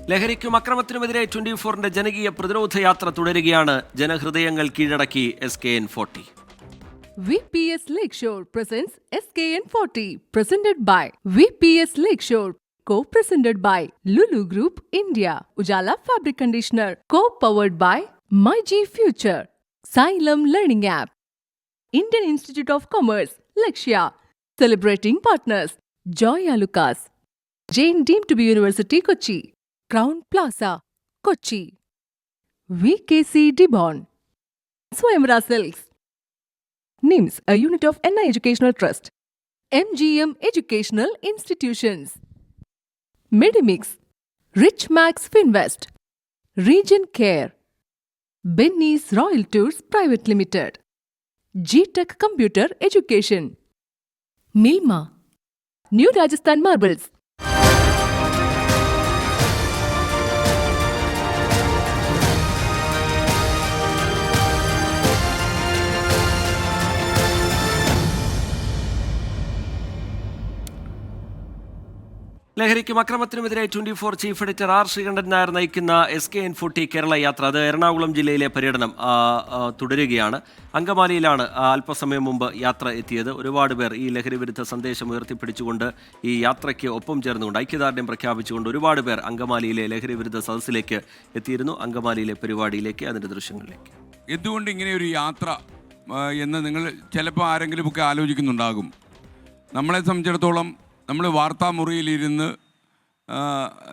ലഹരിക്കും അക്രമത്തിനുമെതിരെ 24-ന്റെ ജനകീയ പ്രതിരോധ യാത്ര തുടരുകയാണ്. ജനഹൃദയങ്ങൾ കീഴടക്കി SKN40. VPS Lakeshore presents SKN40, presented by VPS Lakeshore, co-presented by Lulu Group India, Ujala Fabric Conditioner, co-powered by MyG Future, Xylem Learning App, Indian Institute of Commerce, Lakshya, celebrating partners, Joya Lucas, Jain deemed to be University Kochi, Crown Plaza, Kochi, VKC Dibon, Swayamvara Silks, NIMS, a unit of NI Educational Trust, MGM Educational Institutions, Medimix, Rich Max Finvest, Region Care, Benny's Royal Tours Private Limited, G-Tech Computer Education, Milma, New Rajasthan Marbles. ലഹരിക്കും അക്രമത്തിനുമെതിരെ 24 chief editor R Sreekandan Nair നയിക്കുന്ന SKN40 Kerala യാത്ര അത് എറണാകുളം ജില്ലയിലെ പര്യടനം തുടരുകയാണ്. അങ്കമാലിയിലാണ് അല്പസമയം മുമ്പ് യാത്ര എത്തിയത്. ഒരുപാട് പേർ ഈ ലഹരി വിരുദ്ധ സന്ദേശം ഉയർത്തിപ്പിടിച്ചുകൊണ്ട് ഈ യാത്രയ്ക്ക് ഒപ്പം ചേർന്നുകൊണ്ട് ഐക്യദാർഢ്യം പ്രഖ്യാപിച്ചുകൊണ്ട് ഒരുപാട് പേർ അങ്കമാലിയിലെ ലഹരി വിരുദ്ധ സദസ്സിലേക്ക് എത്തിയിരുന്നു. അങ്കമാലിയിലെ പരിപാടിയിലേക്ക്, അതിൻ്റെ ദൃശ്യങ്ങളിലേക്ക്. എന്തുകൊണ്ട് ഇങ്ങനെ ഒരു യാത്ര എന്ന് നിങ്ങൾ ചിലപ്പോൾ ആരെങ്കിലുമൊക്കെ ആലോചിക്കുന്നുണ്ടാകും. നമ്മളെ സംബന്ധിച്ചിടത്തോളം നമ്മൾ വാർത്താമുറിയിലിരുന്ന്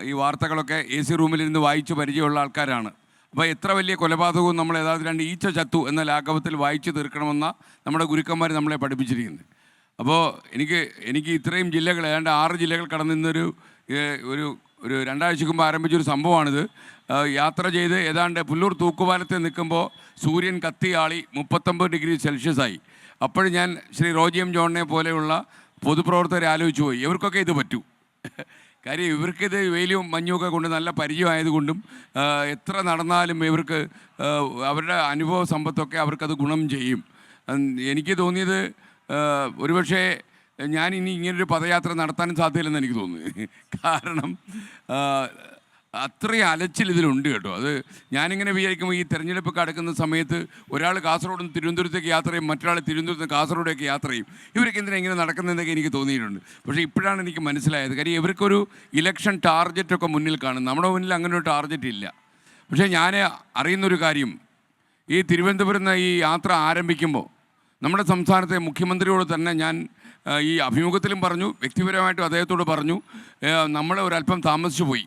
ഈ വാർത്തകളൊക്കെ AC റൂമിലിരുന്ന് വായിച്ച് പരിചയമുള്ള ആൾക്കാരാണ്. അപ്പോൾ എത്ര വലിയ കൊലപാതകവും നമ്മൾ ഏതാണ്ട് 2 ഈച്ച ചത്തു എന്ന ലാഘവത്തിൽ വായിച്ചു തീർക്കണമെന്ന നമ്മുടെ ഗുരുക്കന്മാർ നമ്മളെ പഠിപ്പിച്ചിരിക്കുന്നത്. അപ്പോൾ എനിക്ക് ഇത്രയും ജില്ലകൾ, ഏതാണ്ട് 6 ജില്ലകൾ കടന്നിന്നൊരു ഒരു 2 ആഴ്ചക്ക് മുമ്പ് ആരംഭിച്ചൊരു സംഭവമാണിത്. യാത്ര ചെയ്ത് ഏതാണ്ട് പുല്ലൂർ തൂക്കുപാലത്തിൽ നിൽക്കുമ്പോൾ സൂര്യൻ കത്തിയാളി 39 ഡിഗ്രി സെൽഷ്യസായി. അപ്പോഴും ഞാൻ ശ്രീ റോജി M. ജോണിനെ പോലെയുള്ള പൊതുപ്രവർത്തകരെ ആലോചിച്ച് പോയി, ഇവർക്കൊക്കെ ഇത് പറ്റൂ. കാര്യം ഇവർക്കിത് വെയിലും മഞ്ഞുമൊക്കെ കൊണ്ട് നല്ല പരിചയമായതുകൊണ്ടും എത്ര നടന്നാലും ഇവർക്ക് അവരുടെ അനുഭവ സമ്പത്തൊക്കെ അവർക്കത് ഗുണം ചെയ്യും. എനിക്ക് തോന്നിയത് ഒരുപക്ഷെ ഞാൻ ഇനി ഇങ്ങനൊരു പദയാത്ര നടത്താനും സാധ്യതയില്ലെന്ന് എനിക്ക് തോന്നുന്നു. കാരണം അത്രയും അലച്ചിൽ ഇതിലുണ്ട് കേട്ടോ. അത് ഞാനിങ്ങനെ വിചാരിക്കുമ്പോൾ ഈ തെരഞ്ഞെടുപ്പ് കടക്കുന്ന സമയത്ത് ഒരാൾ കാസർഗോഡ് നിന്ന് തിരുവനന്തപുരത്തേക്ക് യാത്ര ചെയ്യും, മറ്റൊരാൾ തിരുവനന്തപുരത്ത് നിന്ന് കാസർഗോഡേക്ക് യാത്ര ചെയ്യും. ഇവർക്ക് എന്തിനാ ഇങ്ങനെ നടക്കുന്നതെന്നൊക്കെ എനിക്ക് തോന്നിയിട്ടുണ്ട്. പക്ഷേ ഇപ്പോഴാണ് എനിക്ക് മനസ്സിലായത്. കാര്യം ഇവർക്കൊരു ഇലക്ഷൻ ടാർഗറ്റൊക്കെ മുന്നിൽ കാണും. നമ്മുടെ മുന്നിൽ അങ്ങനെ ഒരു ടാർഗറ്റ് ഇല്ല. പക്ഷേ ഞാൻ അറിയുന്നൊരു കാര്യം, ഈ തിരുവനന്തപുരം നിന്ന് ഈ യാത്ര ആരംഭിക്കുമ്പോൾ നമ്മുടെ സംസ്ഥാനത്തെ മുഖ്യമന്ത്രിയോട് തന്നെ ഞാൻ ഈ അഭിമുഖത്തിലും പറഞ്ഞു, വ്യക്തിപരമായിട്ടും അദ്ദേഹത്തോട് പറഞ്ഞു, നമ്മൾ ഒരല്പം താമസിച്ചു പോയി.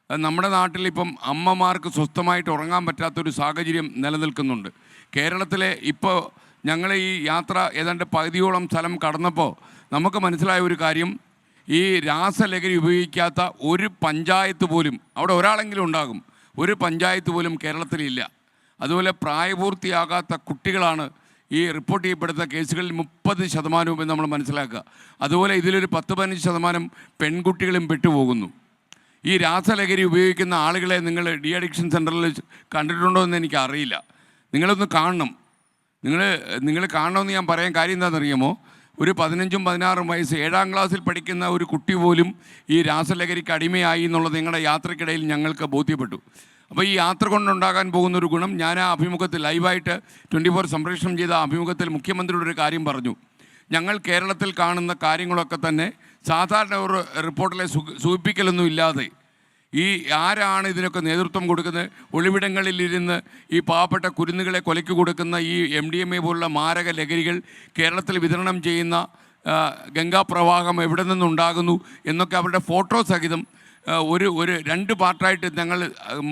നമ്മുടെ നാട്ടിലിപ്പം അമ്മമാർക്ക് സ്വസ്ഥമായിട്ട് ഉറങ്ങാൻ പറ്റാത്തൊരു സാഹചര്യം നിലനിൽക്കുന്നുണ്ട്. കേരളത്തിലെ ഇപ്പോൾ ഞങ്ങൾ ഈ യാത്ര ഏതാണ്ട് പകുതിയോളം സ്ഥലം കടന്നപ്പോൾ നമുക്ക് മനസ്സിലായ ഒരു കാര്യം, ഈ രാസലഹരി ഉപയോഗിക്കാത്ത ഒരു പഞ്ചായത്ത് പോലും, അവിടെ ഒരാളെങ്കിലും ഉണ്ടാകും, ഒരു പഞ്ചായത്ത് പോലും കേരളത്തിലില്ല. അതുപോലെ പ്രായപൂർത്തിയാകാത്ത കുട്ടികളാണ് ഈ റിപ്പോർട്ട് ചെയ്യപ്പെടുന്ന കേസുകളിൽ 30% എന്ന് നമ്മൾ മനസ്സിലാക്കുക. അതുപോലെ ഇതിലൊരു 10-15% പെൺകുട്ടികളും പെട്ടുപോകുന്നു. ഈ രാസലഹരി ഉപയോഗിക്കുന്ന ആളുകളെ നിങ്ങൾ ഡി അഡിക്ഷൻ സെൻറ്ററിൽ കണ്ടിട്ടുണ്ടോ എന്ന് എനിക്കറിയില്ല. നിങ്ങളൊന്ന് കാണണം. നിങ്ങൾ കാണണമെന്ന് ഞാൻ പറയാൻ കാര്യം എന്താണെന്നറിയാമോ? ഒരു 15-16 വയസ്സ് 7ാം ക്ലാസ്സിൽ പഠിക്കുന്ന ഒരു കുട്ടി പോലും ഈ രാസലഹരിക്ക് അടിമയായി എന്നുള്ളത് നിങ്ങളുടെ യാത്രക്കിടയിൽ ഞങ്ങൾക്ക് ബോധ്യപ്പെട്ടു. അപ്പോൾ ഈ യാത്ര കൊണ്ടുണ്ടാകാൻ പോകുന്നൊരു ഗുണം, ഞാൻ ആ അഭിമുഖത്തിൽ ലൈവായിട്ട് 24 സംപ്രേഷണം ചെയ്ത അഭിമുഖത്തിൽ മുഖ്യമന്ത്രിയുടെ ഒരു കാര്യം പറഞ്ഞു. ഞങ്ങൾ കേരളത്തിൽ കാണുന്ന കാര്യങ്ങളൊക്കെ തന്നെ സാധാരണ ഒരു റിപ്പോർട്ടിലെ സൂചിപ്പിക്കലൊന്നും ഇല്ലാതെ ഈ ആരാണ് ഇതിനൊക്കെ നേതൃത്വം കൊടുക്കുന്നത്, ഒളിവിടങ്ങളിലിരുന്ന് ഈ പാവപ്പെട്ട കുരുന്നുകളെ കൊലയ്ക്ക് കൊടുക്കുന്ന ഈ MDMA പോലുള്ള മാരക ലഹരികൾ കേരളത്തിൽ വിതരണം ചെയ്യുന്ന ഗംഗാപ്രവാഹം എവിടെ നിന്നുണ്ടാകുന്നു എന്നൊക്കെ അവരുടെ ഫോട്ടോ സഹിതം ഒരു 2 പാർട്ടായിട്ട് ഞങ്ങൾ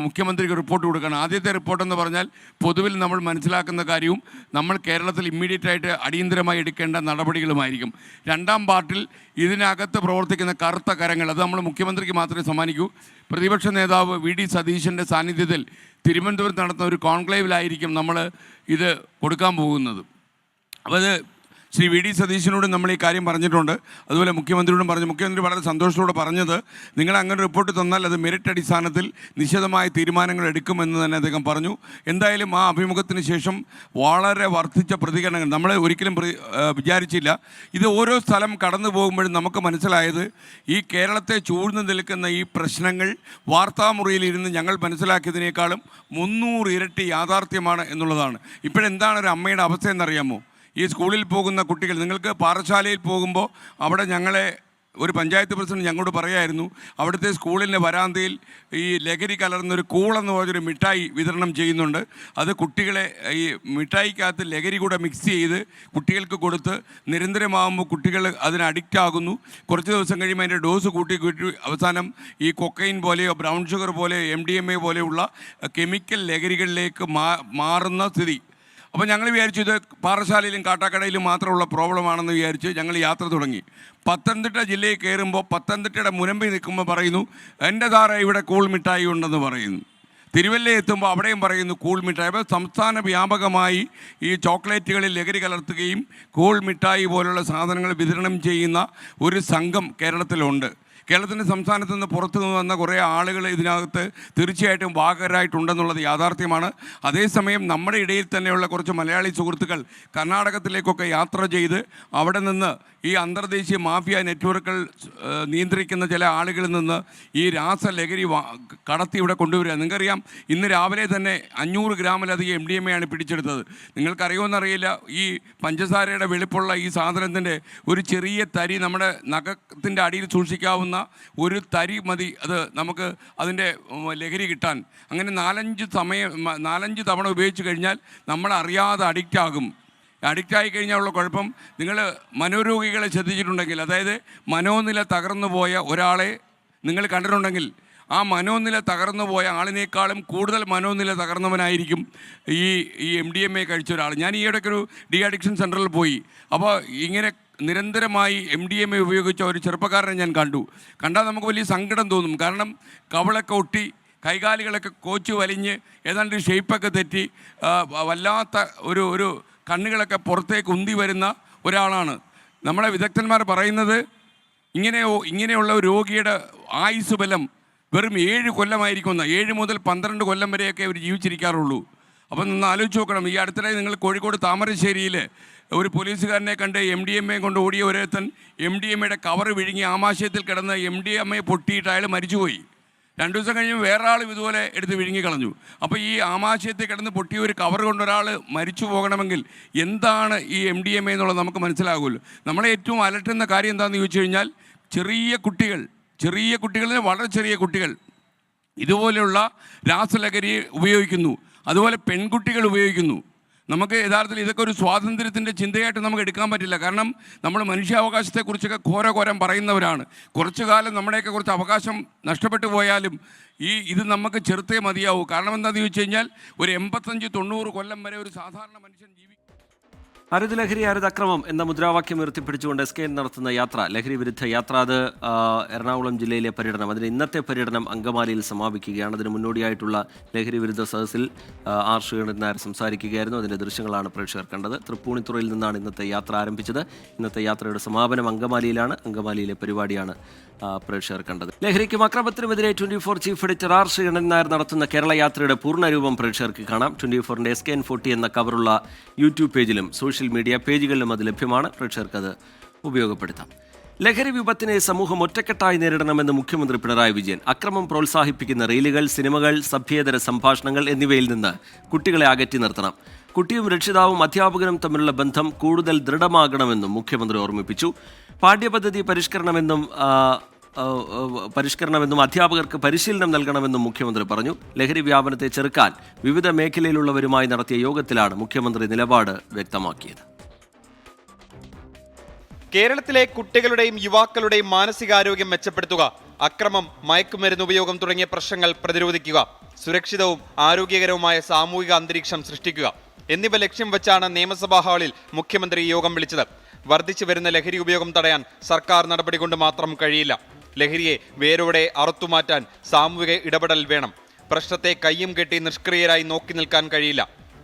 മുഖ്യമന്ത്രിക്ക് റിപ്പോർട്ട് കൊടുക്കണം. ആദ്യത്തെ റിപ്പോർട്ടെന്ന് പറഞ്ഞാൽ പൊതുവിൽ നമ്മൾ മനസ്സിലാക്കുന്ന കാര്യവും നമ്മൾ കേരളത്തിൽ ഇമ്മീഡിയറ്റായിട്ട് അടിയന്തരമായി എടുക്കേണ്ട നടപടികളുമായിരിക്കും. 2ാം പാർട്ടിൽ ഇതിനകത്ത് പ്രവർത്തിക്കുന്ന കറുത്ത കരങ്ങൾ, അത് നമ്മൾ മുഖ്യമന്ത്രിക്ക് മാത്രമേ സമ്മാനിക്കൂ. പ്രതിപക്ഷ നേതാവ് VD സതീശൻ്റെ സാന്നിധ്യത്തിൽ തിരുവനന്തപുരത്ത് നടത്തുന്ന ഒരു കോൺക്ലേവിലായിരിക്കും നമ്മൾ ഇത് കൊടുക്കാൻ പോകുന്നത്. അപ്പോൾ അത് ശ്രീ വി ഡി സതീശനോടും നമ്മൾ ഈ കാര്യം പറഞ്ഞിട്ടുണ്ട്. അതുപോലെ മുഖ്യമന്ത്രിയോടും പറഞ്ഞു. മുഖ്യമന്ത്രി വളരെ സന്തോഷത്തോടെ പറഞ്ഞത്, നിങ്ങൾ അങ്ങനെ റിപ്പോർട്ട് തന്നാൽ അത് മെറിറ്റ് അടിസ്ഥാനത്തിൽ നിശ്ചിതമായ തീരുമാനങ്ങൾ എടുക്കുമെന്ന് തന്നെ അദ്ദേഹം പറഞ്ഞു. എന്തായാലും ആ അഭിമുഖത്തിന് ശേഷം വളരെ വർദ്ധിച്ച പ്രതികരണങ്ങൾ നമ്മൾ ഒരിക്കലും വിചാരിച്ചില്ല. ഇത് ഓരോ സ്ഥലം കടന്നു പോകുമ്പോഴും നമുക്ക് മനസ്സിലായത്, ഈ കേരളത്തെ ചൂഴ്ന്നു നിൽക്കുന്ന ഈ പ്രശ്നങ്ങൾ വാർത്താമുറിയിലിരുന്ന് ഞങ്ങൾ മനസ്സിലാക്കിയതിനേക്കാളും 300 ഇരട്ടി യാഥാർത്ഥ്യമാണ് എന്നുള്ളതാണ്. ഇപ്പോഴെന്താണ് ഒരു അമ്മയുടെ അവസ്ഥ എന്നറിയാമോ? ഈ സ്കൂളിൽ പോകുന്ന കുട്ടികൾ, നിങ്ങൾക്ക് പാറശാലയിൽ പോകുമ്പോൾ അവിടെ ഞങ്ങളെ ഒരു പഞ്ചായത്ത് പ്രസിഡന്റ് ഞങ്ങളോട് പറയായിരുന്നു, അവിടുത്തെ സ്കൂളിൻ്റെ വരാന്തയിൽ ഈ ലഹരി കലർന്നൊരു കൂളെന്ന് പറഞ്ഞൊരു മിഠായി വിതരണം ചെയ്യുന്നുണ്ട്. അത് കുട്ടികളെ ഈ മിഠായിക്കകത്ത് ലഹരി കൂടെ മിക്സ് ചെയ്ത് കുട്ടികൾക്ക് കൊടുത്ത് നിരന്തരമാകുമ്പോൾ കുട്ടികൾ അതിന് അഡിക്റ്റ് ആകുന്നു. കുറച്ച് ദിവസം കഴിയുമ്പോൾ അതിൻ്റെ ഡോസ് കൂട്ടി അവസാനം ഈ കൊക്കൈൻ പോലെയോ ബ്രൗൺ ഷുഗർ പോലെയോ MDMA പോലെയുള്ള കെമിക്കൽ ലഹരികളിലേക്ക് മാറുന്ന സ്ഥിതി. അപ്പോൾ ഞങ്ങൾ വിചാരിച്ചു ഇത് പാറശാലയിലും കാട്ടാക്കടയിലും മാത്രമുള്ള പ്രോബ്ലമാണെന്ന് വിചാരിച്ച് ഞങ്ങൾ യാത്ര തുടങ്ങി. പത്തനംതിട്ട ജില്ലയിൽ കയറുമ്പോൾ പത്തനംതിട്ടയുടെ മുനമ്പിൽ നിൽക്കുമ്പോൾ പറയുന്നു, എൻ്റെ സാറേ ഇവിടെ കൂൾ മിഠായി ഉണ്ടെന്ന് പറയുന്നു. തിരുവല്ല എത്തുമ്പോൾ അവിടെയും പറയുന്നു കൂൾ മിഠായി. അപ്പോൾ സംസ്ഥാന വ്യാപകമായി ഈ ചോക്ലേറ്റുകളിൽ ലഹരി കലർത്തുകയും കൂൾ മിഠായി പോലുള്ള സാധനങ്ങൾ വിതരണം ചെയ്യുന്ന ഒരു സംഘം കേരളത്തിലുണ്ട്. കേരളത്തിൻ്റെ സംസ്ഥാനത്ത് നിന്ന് പുറത്തു നിന്ന് വന്ന കുറേ ആളുകൾ ഇതിനകത്ത് തീർച്ചയായിട്ടും വാഹകരായിട്ടുണ്ടെന്നുള്ളത് യാഥാർത്ഥ്യമാണ്. അതേസമയം നമ്മുടെ ഇടയിൽ തന്നെയുള്ള കുറച്ച് മലയാളി സുഹൃത്തുക്കൾ കർണാടകത്തിലേക്കൊക്കെ യാത്ര ചെയ്ത് അവിടെ നിന്ന് ഈ അന്തർദേശീയ മാഫിയ നെറ്റ്വർക്കുകൾ നിയന്ത്രിക്കുന്ന ചില ആളുകളിൽ നിന്ന് ഈ രാസലഹരി കടത്തി ഇവിടെ കൊണ്ടുവരിക. നിങ്ങൾക്കറിയാം, ഇന്ന് രാവിലെ തന്നെ 500 ഗ്രാമിലധികം MDMA ആണ് പിടിച്ചെടുത്തത്. നിങ്ങൾക്കറിയുമെന്നറിയില്ല, ഈ പഞ്ചസാരയുടെ വെളുപ്പുള്ള ഈ സാധനത്തിൻ്റെ ഒരു ചെറിയ തരി നമ്മുടെ നഖത്തിൻ്റെ അടിയിൽ സൂക്ഷിക്കാവുന്ന ഒരു തരി മതി അത് നമുക്ക് അതിൻ്റെ ലഹരി കിട്ടാൻ. അങ്ങനെ 4-5 തവണ ഉപയോഗിച്ച് കഴിഞ്ഞാൽ നമ്മൾ അറിയാതെ അഡിക്റ്റ് ആകും. അഡിക്റ്റായി കഴിഞ്ഞാലുള്ള കുഴപ്പം, നിങ്ങൾ മനോരോഗികളെ ശ്രദ്ധിച്ചിട്ടുണ്ടെങ്കിൽ, അതായത് മനോനില തകർന്നു പോയ ഒരാളെ നിങ്ങൾ കണ്ടിട്ടുണ്ടെങ്കിൽ, ആ മനോനില തകർന്നു പോയ ആളിനേക്കാളും കൂടുതൽ മനോനില തകർന്നവനായിരിക്കും ഈ MDMA കഴിച്ച ഒരാൾ. ഞാൻ ഈ ഇടയ്ക്കൊരു ഡി അഡിക്ഷൻ സെൻറ്ററിൽ പോയി. അപ്പോൾ ഇങ്ങനെ നിരന്തരമായി MDMA ഉപയോഗിച്ച ഒരു ചെറുപ്പക്കാരനെ ഞാൻ കണ്ടാൽ നമുക്ക് വലിയ സങ്കടം തോന്നും. കാരണം കവളൊക്കെ ഒട്ടി, കൈകാലുകളൊക്കെ കോച്ചു വലിഞ്ഞ് ഏതാണ്ട് ഷേപ്പൊക്കെ തെറ്റി, വല്ലാത്ത ഒരു കണ്ണുകളൊക്കെ പുറത്തേക്ക് ഉന്തി വരുന്ന ഒരാളാണ്. നമ്മളെ വിദഗ്ധന്മാർ പറയുന്നത്, ഇങ്ങനെയുള്ള ഒരു രോഗിയുടെ ആയുസ് ബലം വെറും 7 കൊല്ലമായിരിക്കുന്ന, 7 മുതൽ 12 കൊല്ലം വരെയൊക്കെ അവർ ജീവിച്ചിരിക്കാറുള്ളൂ. അപ്പം ഒന്ന് ആലോചിച്ച് നോക്കണം. ഈ അടുത്തിടെ നിങ്ങൾ കോഴിക്കോട് താമരശ്ശേരിയിൽ ഒരു പോലീസുകാരനെ കണ്ട് MDMA കൊണ്ട് ഓടിയ ഒരുത്തൻ MDMAയുടെ കവർ വിഴുങ്ങി ആമാശയത്തിൽ കിടന്ന് MDMA പൊട്ടിയിട്ട് അയാൾ മരിച്ചുപോയി. 2 ദിവസം കഴിയുമ്പോൾ വേറെ ആളും ഇതുപോലെ എടുത്ത് വിഴുങ്ങിക്കളഞ്ഞു. അപ്പോൾ ഈ ആമാശയത്തിൽ കിടന്ന് പൊട്ടിയ ഒരു കവർ കൊണ്ടൊരാൾ മരിച്ചു പോകണമെങ്കിൽ എന്താണ് ഈ MDMA എന്നുള്ളത് നമുക്ക് മനസ്സിലാകുമല്ലോ. നമ്മളെ ഏറ്റവും അലട്ടുന്ന കാര്യം എന്താണെന്ന് ചോദിച്ചു കഴിഞ്ഞാൽ, ചെറിയ കുട്ടികളിൽ വളരെ ചെറിയ കുട്ടികൾ ഇതുപോലെയുള്ള രാസലഹരി ഉപയോഗിക്കുന്നു. അതുപോലെ പെൺകുട്ടികൾ ഉപയോഗിക്കുന്നു. നമുക്ക് യഥാർത്ഥത്തിൽ ഇതൊക്കെ ഒരു സ്വാതന്ത്ര്യത്തിൻ്റെ ചിന്തയായിട്ട് നമുക്ക് എടുക്കാൻ പറ്റില്ല. കാരണം നമ്മൾ മനുഷ്യാവകാശത്തെക്കുറിച്ചൊക്കെ ഘോരം പറയുന്നവരാണ്. കുറച്ചു കാലം നമ്മുടെയൊക്കെ കുറച്ച് അവകാശം നഷ്ടപ്പെട്ടു പോയാലും ഇത് നമുക്ക് ചെറുത്തേ മതിയാവൂ. കാരണം എന്താണെന്ന് ചോദിച്ചു കഴിഞ്ഞാൽ, ഒരു 85-90 കൊല്ലം വരെ ഒരു സാധാരണ മനുഷ്യൻ ജീവിക്കും. അരുത് ലഹരി അരുത് അക്രമം എന്ന മുദ്രാവാക്യം ഉയർത്തിപ്പിടിച്ചുകൊണ്ട് SKN നടത്തുന്ന യാത്ര, ലഹരി വിരുദ്ധ യാത്ര, അത് എറണാകുളം ജില്ലയിലെ പര്യടനം, അതിന് ഇന്നത്തെ പര്യടനം അങ്കമാലിയിൽ സമാപിക്കുകയാണ്. അതിന് മുന്നോടിയായിട്ടുള്ള ലഹരി വിരുദ്ധ സദസ്സിൽ R ശ്രീകണ്ഠൻ നായർ സംസാരിക്കുകയായിരുന്നു. അതിൻ്റെ ദൃശ്യങ്ങളാണ് പ്രേക്ഷകർ കണ്ടത്. തൃപ്പൂണിത്തുറയിൽ നിന്നാണ് ഇന്നത്തെ യാത്ര ആരംഭിച്ചത്. ഇന്നത്തെ യാത്രയുടെ സമാപനം അങ്കമാലിയിലാണ്. അങ്കമാലിയിലെ പരിപാടിയാണ് പ്രേക്ഷകർ കണ്ടത്. ലഹരിക്കും അക്രമത്തിനുമെതിരെ 24 chief editor R Sreekandan Nair നടത്തുന്ന കേരള യാത്രയുടെ പൂർണ്ണരൂപം പ്രേക്ഷകർക്ക് കാണാം. 24ന്റെ SKN40 എന്ന കവറുള്ള യൂട്യൂബ് പേജിലും സോഷ്യൽ മീഡിയ പേജുകളിലും അത് ലഭ്യമാണ്. പ്രേക്ഷകർക്ക് അത് ഉപയോഗപ്പെടുത്താം. ലഹരി വിപത്തിനെ സമൂഹം ഒറ്റക്കെട്ടായി നേരിടണമെന്ന് മുഖ്യമന്ത്രി പിണറായി വിജയൻ. അക്രമം പ്രോത്സാഹിപ്പിക്കുന്ന റീലുകൾ, സിനിമകൾ, സഭ്യേതര സംഭാഷണങ്ങൾ എന്നിവയിൽ നിന്ന് കുട്ടികളെ അകറ്റി നിർത്തണം. കുട്ടിയും രക്ഷിതാവും അധ്യാപകനും തമ്മിലുള്ള ബന്ധം കൂടുതൽ ദൃഢമാകണമെന്നും മുഖ്യമന്ത്രി ഓർമ്മിപ്പിച്ചു. പാഠ്യപദ്ധതി പരിഷ്കരണമെന്നും അധ്യാപകർക്ക് പരിശീലനം നൽകണമെന്നും മുഖ്യമന്ത്രി പറഞ്ഞു. ലഹരി വ്യാപനത്തെ ചെറുക്കാൻ വിവിധ മേഖലയിലുള്ളവരുമായി നടത്തിയ യോഗത്തിലാണ് മുഖ്യമന്ത്രി നിലപാട് വ്യക്തമാക്കിയത്. കേരളത്തിലെ കുട്ടികളുടെയും യുവാക്കളുടെയും മാനസികാരോഗ്യം മെച്ചപ്പെടുത്തുക, അക്രമം, മയക്കുമരുന്ന് ഉപയോഗം തുടങ്ങിയ പ്രശ്നങ്ങൾ പ്രതിരോധിക്കുക, സുരക്ഷിതവും ആരോഗ്യകരവുമായ സാമൂഹിക അന്തരീക്ഷം സൃഷ്ടിക്കുക എന്നിവ ലക്ഷ്യം വെച്ചാണ് നിയമസഭാ ഹാളിൽ മുഖ്യമന്ത്രി യോഗം വിളിച്ചത്. വർദ്ധിച്ചു വരുന്ന ലഹരി ഉപയോഗം തടയാൻ സർക്കാർ നടപടി കൊണ്ട് മാത്രം കഴിയില്ല. ലഹരിയെ വേരോടെ അറുത്തുമാറ്റാൻ സാമൂഹിക ഇടപെടൽ വേണം. പ്രശ്നത്തെ കയ്യും കെട്ടി നിഷ്ക്രിയരായി നോക്കി നിൽക്കാൻ കഴിയില്ല.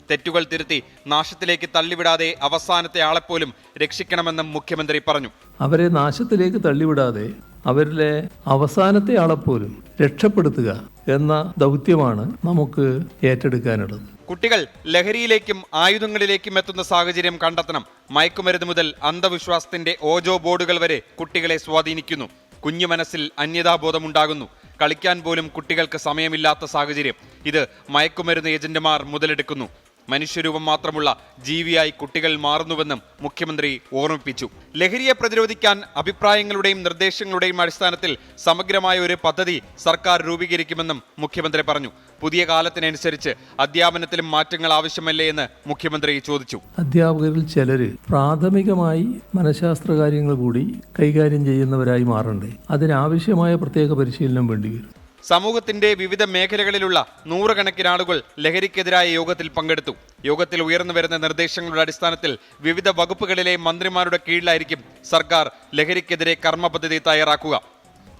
തെറ്റുകൾ തിരുത്തി നാശത്തിലേക്ക് തള്ളിവിടാതെ അവസാനത്തെ ആളെപ്പോലും രക്ഷിക്കണമെന്നും മുഖ്യമന്ത്രി പറഞ്ഞു. അവരെ നാശത്തിലേക്ക് തള്ളിവിടാതെ അവരിലെ അവസാനത്തെ ആളെപ്പോലും രക്ഷപ്പെടുത്തുക എന്ന ദൗത്യമാണ് നമുക്ക് ഏറ്റെടുക്കാനുള്ളത്. കുട്ടികൾ ലഹരിയിലേക്കും ആയുധങ്ങളിലേക്കും എത്തുന്ന സാഹചര്യം കണ്ടെത്തണം. മയക്കുമരുന്ന് മുതൽ അന്ധവിശ്വാസത്തിന്റെ ഓജോ ബോർഡുകൾ വരെ കുട്ടികളെ സ്വാധീനിക്കുന്നു. കുഞ്ഞു മനസ്സിൽ അന്യതാബോധമുണ്ടാകുന്നു. കളിക്കാൻ പോലും കുട്ടികൾക്ക് സമയമില്ലാത്ത സാഹചര്യം. ഇത് മയക്കുമരുന്ന് ഏജന്റുമാർ മുതലെടുക്കുന്നു. മനുഷ്യരൂപം മാത്രമുള്ള ജീവിയായി കുട്ടികൾ മാറുന്നുവെന്നും മുഖ്യമന്ത്രി ഓർമ്മിപ്പിച്ചു. ലഹരിയെ പ്രതിരോധിക്കാൻ അഭിപ്രായങ്ങളുടെയും നിർദ്ദേശങ്ങളുടെയും അടിസ്ഥാനത്തിൽ സമഗ്രമായ ഒരു പദ്ധതി സർക്കാർ രൂപീകരിക്കുമെന്നും മുഖ്യമന്ത്രി പറഞ്ഞു. പുതിയ കാലത്തിനനുസരിച്ച് അധ്യാപനത്തിലും മാറ്റങ്ങൾ ആവശ്യമല്ലേ എന്ന് മുഖ്യമന്ത്രി ചോദിച്ചു. അധ്യാപകരിൽ ചിലര് പ്രാഥമികമായി മനഃശാസ്ത്ര കാര്യങ്ങൾ കൂടി കൈകാര്യം ചെയ്യുന്നവരായി മാറണ്ടേ? അതിനാവശ്യമായ പ്രത്യേക പരിശീലനം വേണ്ടിവരും. സമൂഹത്തിന്റെ വിവിധ മേഖലകളിലുള്ള നൂറുകണക്കിന് ആളുകൾ ലഹരിക്കെതിരായ യോഗത്തിൽ പങ്കെടുത്തു. യോഗത്തിൽ ഉയർന്നു വരുന്ന നിർദ്ദേശങ്ങളുടെ അടിസ്ഥാനത്തിൽ വിവിധ വകുപ്പുകളിലെ മന്ത്രിമാരുടെ കീഴിലായിരിക്കും സർക്കാർ ലഹരിക്കെതിരെ കർമ്മ പദ്ധതി തയ്യാറാക്കുക.